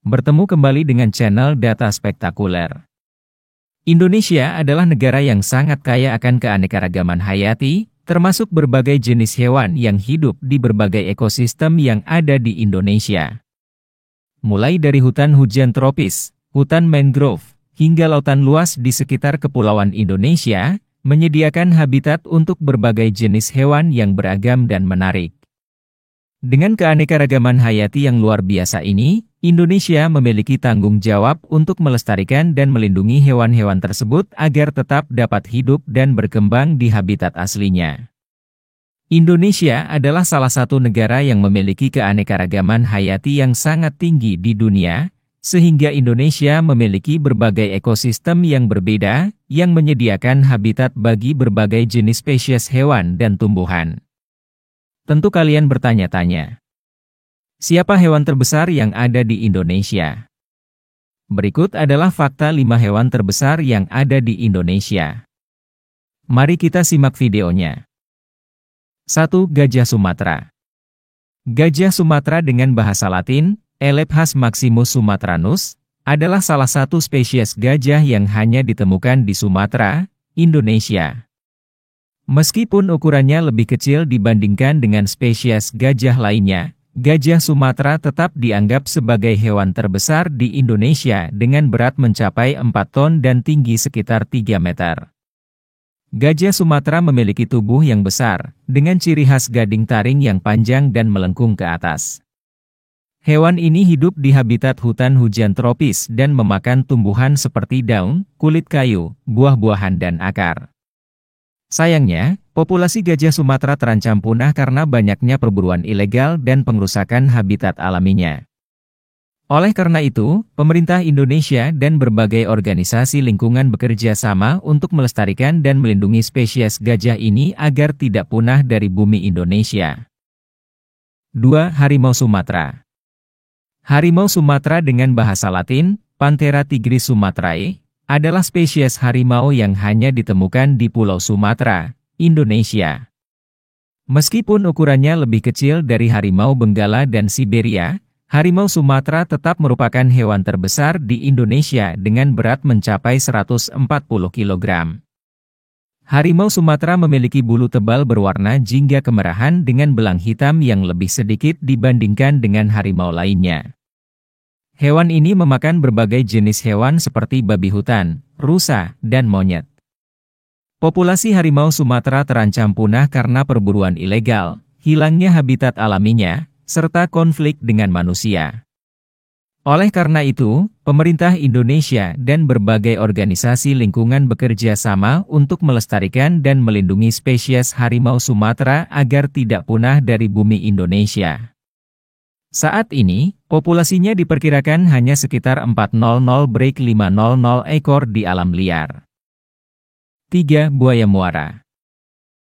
Bertemu kembali dengan channel Data Spektakuler. Indonesia adalah negara yang sangat kaya akan keanekaragaman hayati, termasuk berbagai jenis hewan yang hidup di berbagai ekosistem yang ada di Indonesia. Mulai dari hutan hujan tropis, hutan mangrove, hingga lautan luas di sekitar kepulauan Indonesia, menyediakan habitat untuk berbagai jenis hewan yang beragam dan menarik. Dengan keanekaragaman hayati yang luar biasa ini, Indonesia memiliki tanggung jawab untuk melestarikan dan melindungi hewan-hewan tersebut agar tetap dapat hidup dan berkembang di habitat aslinya. Indonesia adalah salah satu negara yang memiliki keanekaragaman hayati yang sangat tinggi di dunia, sehingga Indonesia memiliki berbagai ekosistem yang berbeda, yang menyediakan habitat bagi berbagai jenis spesies hewan dan tumbuhan. Tentu kalian bertanya-tanya, siapa hewan terbesar yang ada di Indonesia? Berikut adalah fakta 5 hewan terbesar yang ada di Indonesia. Mari kita simak videonya. 1. Gajah Sumatera. Gajah Sumatera dengan bahasa Latin, Elaphas maximus sumatranus, adalah salah satu spesies gajah yang hanya ditemukan di Sumatera, Indonesia. Meskipun ukurannya lebih kecil dibandingkan dengan spesies gajah lainnya, gajah Sumatera tetap dianggap sebagai hewan terbesar di Indonesia dengan berat mencapai 4 ton dan tinggi sekitar 3 meter. Gajah Sumatera memiliki tubuh yang besar, dengan ciri khas gading taring yang panjang dan melengkung ke atas. Hewan ini hidup di habitat hutan hujan tropis dan memakan tumbuhan seperti daun, kulit kayu, buah-buahan dan akar. Sayangnya, populasi gajah Sumatera terancam punah karena banyaknya perburuan ilegal dan pengrusakan habitat alaminya. Oleh karena itu, pemerintah Indonesia dan berbagai organisasi lingkungan bekerja sama untuk melestarikan dan melindungi spesies gajah ini agar tidak punah dari bumi Indonesia. 2. Harimau Sumatera. Harimau Sumatera dengan bahasa Latin, Panthera tigris sumatrae, adalah spesies harimau yang hanya ditemukan di Pulau Sumatera, Indonesia. Meskipun ukurannya lebih kecil dari harimau Benggala dan Siberia, harimau Sumatera tetap merupakan hewan terbesar di Indonesia dengan berat mencapai 140 kg. Harimau Sumatera memiliki bulu tebal berwarna jingga kemerahan dengan belang hitam yang lebih sedikit dibandingkan dengan harimau lainnya. Hewan ini memakan berbagai jenis hewan seperti babi hutan, rusa, dan monyet. Populasi harimau Sumatera terancam punah karena perburuan ilegal, hilangnya habitat alaminya, serta konflik dengan manusia. Oleh karena itu, pemerintah Indonesia dan berbagai organisasi lingkungan bekerja sama untuk melestarikan dan melindungi spesies harimau Sumatera agar tidak punah dari bumi Indonesia. Saat ini, populasinya diperkirakan hanya sekitar 400-500 ekor di alam liar. 3. Buaya muara.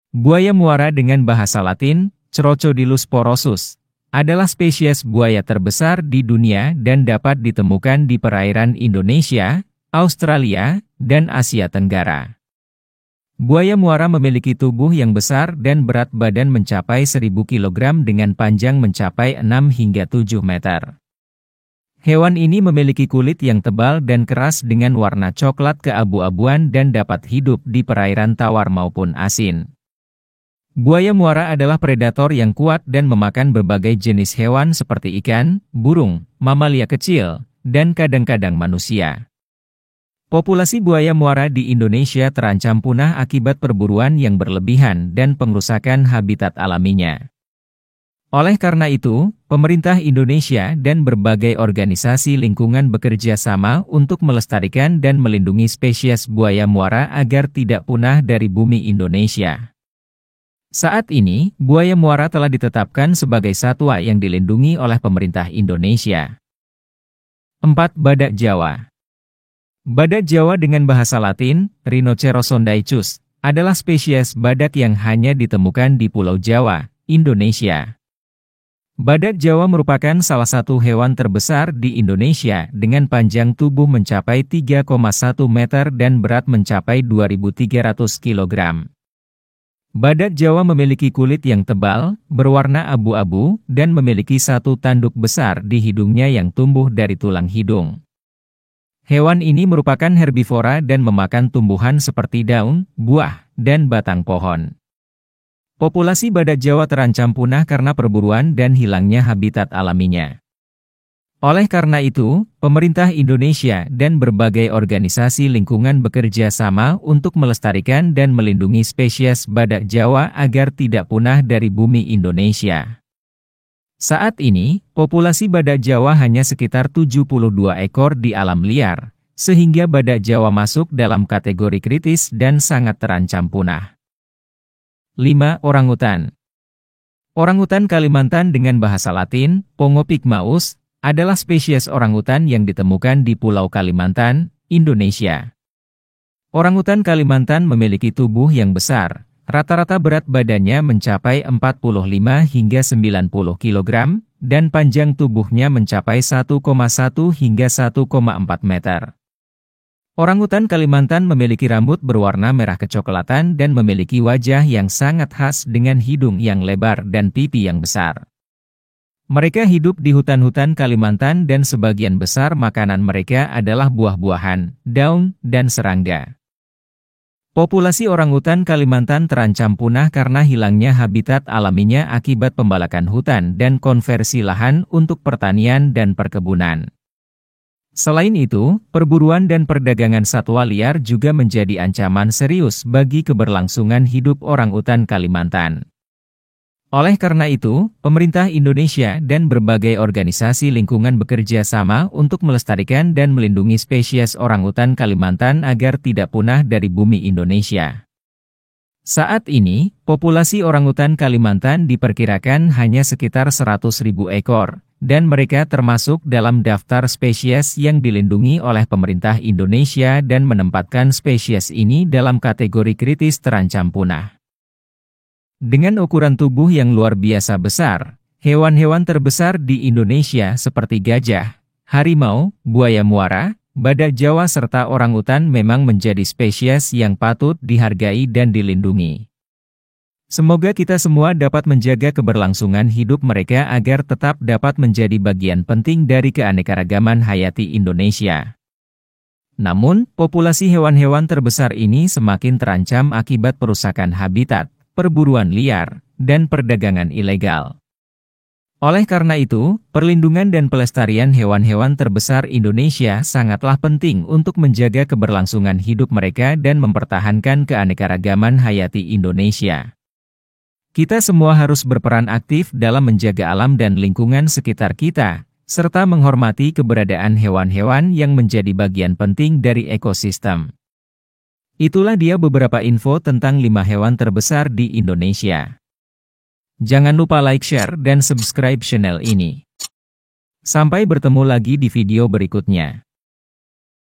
Buaya muara dengan bahasa Latin, Crocodilus porosus, adalah spesies buaya terbesar di dunia dan dapat ditemukan di perairan Indonesia, Australia, dan Asia Tenggara. Buaya muara memiliki tubuh yang besar dan berat badan mencapai 1000 kg dengan panjang mencapai 6 hingga 7 meter. Hewan ini memiliki kulit yang tebal dan keras dengan warna coklat keabu-abuan dan dapat hidup di perairan tawar maupun asin. Buaya muara adalah predator yang kuat dan memakan berbagai jenis hewan seperti ikan, burung, mamalia kecil, dan kadang-kadang manusia. Populasi buaya muara di Indonesia terancam punah akibat perburuan yang berlebihan dan pengrusakan habitat alaminya. Oleh karena itu, pemerintah Indonesia dan berbagai organisasi lingkungan bekerja sama untuk melestarikan dan melindungi spesies buaya muara agar tidak punah dari bumi Indonesia. Saat ini, buaya muara telah ditetapkan sebagai satwa yang dilindungi oleh pemerintah Indonesia. 4. Badak Jawa. Badak Jawa dengan bahasa Latin, Rhinoceros sondaicus, adalah spesies badak yang hanya ditemukan di Pulau Jawa, Indonesia. Badak Jawa merupakan salah satu hewan terbesar di Indonesia dengan panjang tubuh mencapai 3,1 meter dan berat mencapai 2.300 kg. Badak Jawa memiliki kulit yang tebal, berwarna abu-abu, dan memiliki satu tanduk besar di hidungnya yang tumbuh dari tulang hidung. Hewan ini merupakan herbivora dan memakan tumbuhan seperti daun, buah, dan batang pohon. Populasi badak Jawa terancam punah karena perburuan dan hilangnya habitat alaminya. Oleh karena itu, pemerintah Indonesia dan berbagai organisasi lingkungan bekerja sama untuk melestarikan dan melindungi spesies badak Jawa agar tidak punah dari bumi Indonesia. Saat ini, populasi badak Jawa hanya sekitar 72 ekor di alam liar, sehingga badak Jawa masuk dalam kategori kritis dan sangat terancam punah. 5. Orangutan. Orangutan Kalimantan dengan bahasa Latin, Pongo pygmaeus, adalah spesies orangutan yang ditemukan di Pulau Kalimantan, Indonesia. Orangutan Kalimantan memiliki tubuh yang besar, rata-rata berat badannya mencapai 45 hingga 90 kg, dan panjang tubuhnya mencapai 1,1 hingga 1,4 meter. Orangutan Kalimantan memiliki rambut berwarna merah kecoklatan dan memiliki wajah yang sangat khas dengan hidung yang lebar dan pipi yang besar. Mereka hidup di hutan-hutan Kalimantan dan sebagian besar makanan mereka adalah buah-buahan, daun, dan serangga. Populasi orangutan Kalimantan terancam punah karena hilangnya habitat alaminya akibat pembalakan hutan dan konversi lahan untuk pertanian dan perkebunan. Selain itu, perburuan dan perdagangan satwa liar juga menjadi ancaman serius bagi keberlangsungan hidup orangutan Kalimantan. Oleh karena itu, pemerintah Indonesia dan berbagai organisasi lingkungan bekerja sama untuk melestarikan dan melindungi spesies orangutan Kalimantan agar tidak punah dari bumi Indonesia. Saat ini, populasi orangutan Kalimantan diperkirakan hanya sekitar 100.000 ekor, dan mereka termasuk dalam daftar spesies yang dilindungi oleh pemerintah Indonesia dan menempatkan spesies ini dalam kategori kritis terancam punah. Dengan ukuran tubuh yang luar biasa besar, hewan-hewan terbesar di Indonesia seperti gajah, harimau, buaya muara, badak Jawa serta orangutan memang menjadi spesies yang patut dihargai dan dilindungi. Semoga kita semua dapat menjaga keberlangsungan hidup mereka agar tetap dapat menjadi bagian penting dari keanekaragaman hayati Indonesia. Namun, populasi hewan-hewan terbesar ini semakin terancam akibat perusakan habitat, perburuan liar, dan perdagangan ilegal. Oleh karena itu, perlindungan dan pelestarian hewan-hewan terbesar Indonesia sangatlah penting untuk menjaga keberlangsungan hidup mereka dan mempertahankan keanekaragaman hayati Indonesia. Kita semua harus berperan aktif dalam menjaga alam dan lingkungan sekitar kita, serta menghormati keberadaan hewan-hewan yang menjadi bagian penting dari ekosistem. Itulah dia beberapa info tentang 5 hewan terbesar di Indonesia. Jangan lupa like, share, dan subscribe channel ini. Sampai bertemu lagi di video berikutnya.